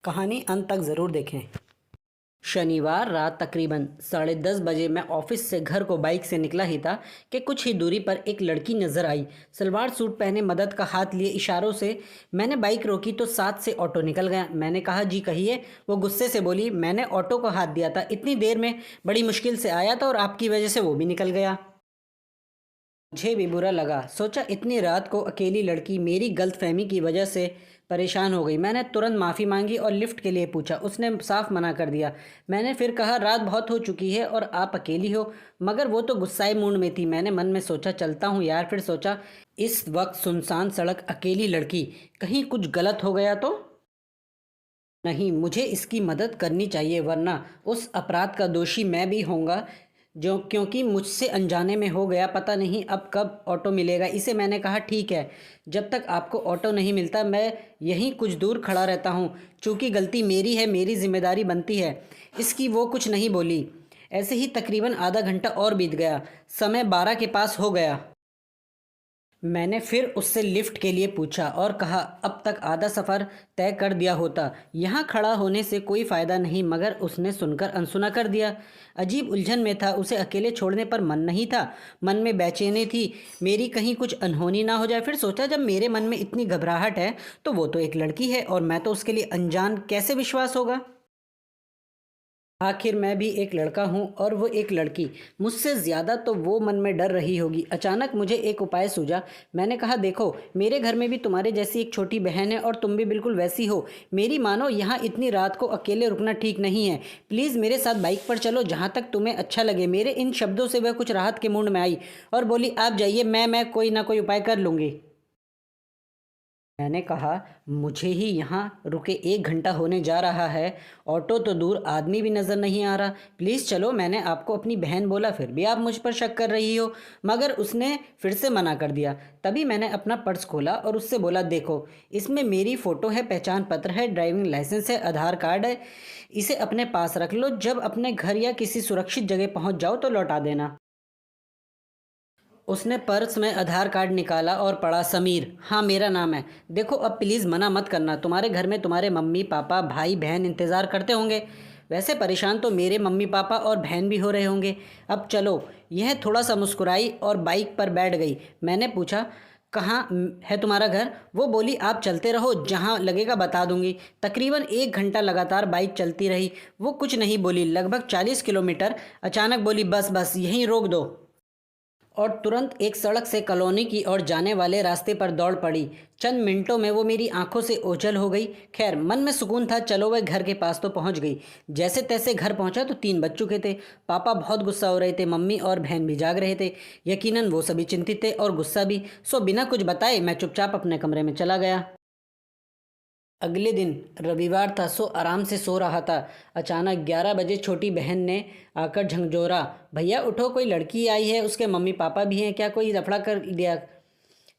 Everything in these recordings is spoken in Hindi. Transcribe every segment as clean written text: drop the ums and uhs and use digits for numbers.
कहानी अंत तक ज़रूर देखें। शनिवार रात तकरीबन 10:30 बजे मैं ऑफिस से घर को बाइक से निकला ही था कि कुछ ही दूरी पर एक लड़की नजर आई। सलवार सूट पहने मदद का हाथ लिए इशारों से मैंने बाइक रोकी तो साथ से ऑटो निकल गया। मैंने कहा जी कहिए। वो गुस्से से बोली मैंने ऑटो को हाथ दिया था, इतनी देर में बड़ी मुश्किल से आया था और आपकी वजह से वो भी निकल गया। मुझे भी बुरा लगा। सोचा इतनी रात को अकेली लड़की मेरी गलतफहमी की वजह से परेशान हो गई। मैंने तुरंत माफ़ी मांगी और लिफ्ट के लिए पूछा। उसने साफ मना कर दिया। मैंने फिर कहा रात बहुत हो चुकी है और आप अकेली हो, मगर वो तो गुस्साए मूड में थी। मैंने मन में सोचा चलता हूँ यार। फिर सोचा इस वक्त सुनसान सड़क, अकेली लड़की, कहीं कुछ गलत हो गया तो नहीं। मुझे इसकी मदद करनी चाहिए वरना उस अपराध का दोषी मैं भी होऊंगा जो क्योंकि मुझसे अनजाने में हो गया। पता नहीं अब कब ऑटो मिलेगा इसे। मैंने कहा ठीक है, जब तक आपको ऑटो नहीं मिलता मैं यहीं कुछ दूर खड़ा रहता हूँ। चूँकि गलती मेरी है, मेरी जिम्मेदारी बनती है इसकी। वो कुछ नहीं बोली। ऐसे ही तकरीबन आधा घंटा और बीत गया। समय 12 के पास हो गया। मैंने फिर उससे लिफ्ट के लिए पूछा और कहा अब तक आधा सफ़र तय कर दिया होता। यहाँ खड़ा होने से कोई फ़ायदा नहीं, मगर उसने सुनकर अनसुना कर दिया। अजीब उलझन में था। उसे अकेले छोड़ने पर मन नहीं था। मन में बेचैनी थी मेरी, कहीं कुछ अनहोनी ना हो जाए। फिर सोचा जब मेरे मन में इतनी घबराहट है तो वो तो एक लड़की है और मैं तो उसके लिए अनजान, कैसे विश्वास होगा। आखिर मैं भी एक लड़का हूँ और वो एक लड़की। मुझसे ज़्यादा तो वो मन में डर रही होगी। अचानक मुझे एक उपाय सूझा। मैंने कहा देखो, मेरे घर में भी तुम्हारे जैसी एक छोटी बहन है और तुम भी बिल्कुल वैसी हो। मेरी मानो, यहाँ इतनी रात को अकेले रुकना ठीक नहीं है। प्लीज़ मेरे साथ बाइक पर चलो, जहाँ तक तुम्हें अच्छा लगे। मेरे इन शब्दों से वह कुछ राहत के मूड में आई और बोली आप जाइए, मैं कोई ना कोई उपाय कर लूँगी। मैंने कहा मुझे ही यहाँ रुके 1 घंटा होने जा रहा है। ऑटो तो दूर, आदमी भी नज़र नहीं आ रहा। प्लीज़ चलो। मैंने आपको अपनी बहन बोला, फिर भी आप मुझ पर शक कर रही हो। मगर उसने फिर से मना कर दिया। तभी मैंने अपना पर्स खोला और उससे बोला देखो, इसमें मेरी फ़ोटो है, पहचान पत्र है, ड्राइविंग लाइसेंस है, आधार कार्ड है। इसे अपने पास रख लो। जब अपने घर या किसी सुरक्षित जगह पहुँच जाओ तो लौटा देना। उसने पर्स में आधार कार्ड निकाला और पढ़ा समीर, हाँ मेरा नाम है। देखो अब प्लीज़ मना मत करना। तुम्हारे घर में तुम्हारे मम्मी पापा भाई बहन इंतज़ार करते होंगे। वैसे परेशान तो मेरे मम्मी पापा और बहन भी हो रहे होंगे। अब चलो। यह थोड़ा सा मुस्कुराई और बाइक पर बैठ गई। मैंने पूछा कहाँ है तुम्हारा घर। वो बोली आप चलते रहो, जहाँ लगेगा बता दूंगी। तकरीबन 1 घंटा लगातार बाइक चलती रही। वो कुछ नहीं बोली, लगभग 40 किलोमीटर। अचानक बोली बस बस यहीं रोक दो, और तुरंत एक सड़क से कॉलोनी की ओर जाने वाले रास्ते पर दौड़ पड़ी। चंद मिनटों में वो मेरी आंखों से ओझल हो गई। खैर मन में सुकून था। चलो वह घर के पास तो पहुंच गई। जैसे तैसे घर पहुंचा तो 3 बज चुके थे। पापा बहुत गुस्सा हो रहे थे, मम्मी और बहन भी जाग रहे थे। यकीनन वो सभी चिंतित थे और गुस्सा भी। सो बिना कुछ बताए मैं चुपचाप अपने कमरे में चला गया। अगले दिन रविवार था, सो आराम से सो रहा था। अचानक 11 बजे छोटी बहन ने आकर झंझोरा, भैया उठो, कोई लड़की आई है, उसके मम्मी पापा भी हैं, क्या कोई लफड़ा कर दिया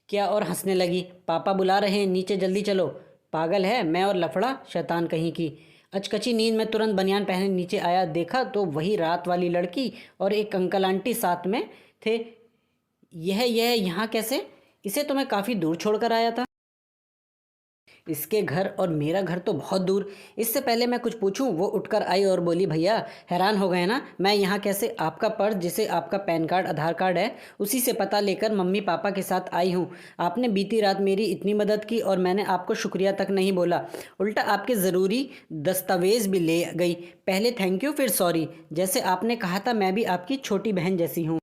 क्या। और हंसने लगी। पापा बुला रहे हैं, नीचे जल्दी चलो। पागल है मैं और लफड़ा, शैतान कहीं की। अचकची नींद में तुरंत बनियान पहने नीचे आया। देखा तो वही रात वाली लड़की और एक अंकल आंटी साथ में थे। यह यहाँ कैसे? इसे तो मैं काफ़ी दूर छोड़कर आया था। इसके घर और मेरा घर तो बहुत दूर। इससे पहले मैं कुछ पूछूं वो उठकर आई और बोली भैया हैरान हो गए ना, मैं यहाँ कैसे? आपका पर्स जिसे आपका पैन कार्ड आधार कार्ड है उसी से पता लेकर मम्मी पापा के साथ आई हूँ। आपने बीती रात मेरी इतनी मदद की और मैंने आपको शुक्रिया तक नहीं बोला, उल्टा आपके ज़रूरी दस्तावेज़ भी ले गई। पहले थैंक यू फिर सॉरी। जैसे आपने कहा था मैं भी आपकी छोटी बहन जैसी हूँ।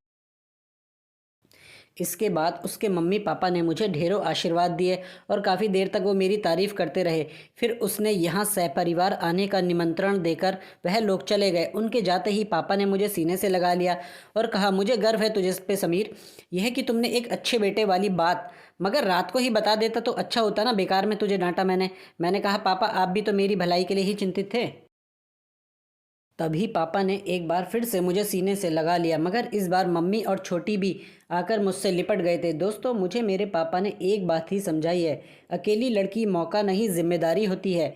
इसके बाद उसके मम्मी पापा ने मुझे ढेरों आशीर्वाद दिए और काफ़ी देर तक वो मेरी तारीफ़ करते रहे। फिर उसने यहाँ सहपरिवार आने का निमंत्रण देकर वह लोग चले गए। उनके जाते ही पापा ने मुझे सीने से लगा लिया और कहा मुझे गर्व है तुझे पे समीर, यह कि तुमने एक अच्छे बेटे वाली बात मगर रात को ही बता देता तो अच्छा होता ना, बेकार में तुझे डांटा मैंने कहा पापा आप भी तो मेरी भलाई के लिए ही चिंतित थे। तभी पापा ने एक बार फिर से मुझे सीने से लगा लिया, मगर इस बार मम्मी और छोटी भी आकर मुझसे लिपट गए थे। दोस्तों मुझे मेरे पापा ने एक बात ही समझाई है, अकेली लड़की मौका नहीं जिम्मेदारी होती है।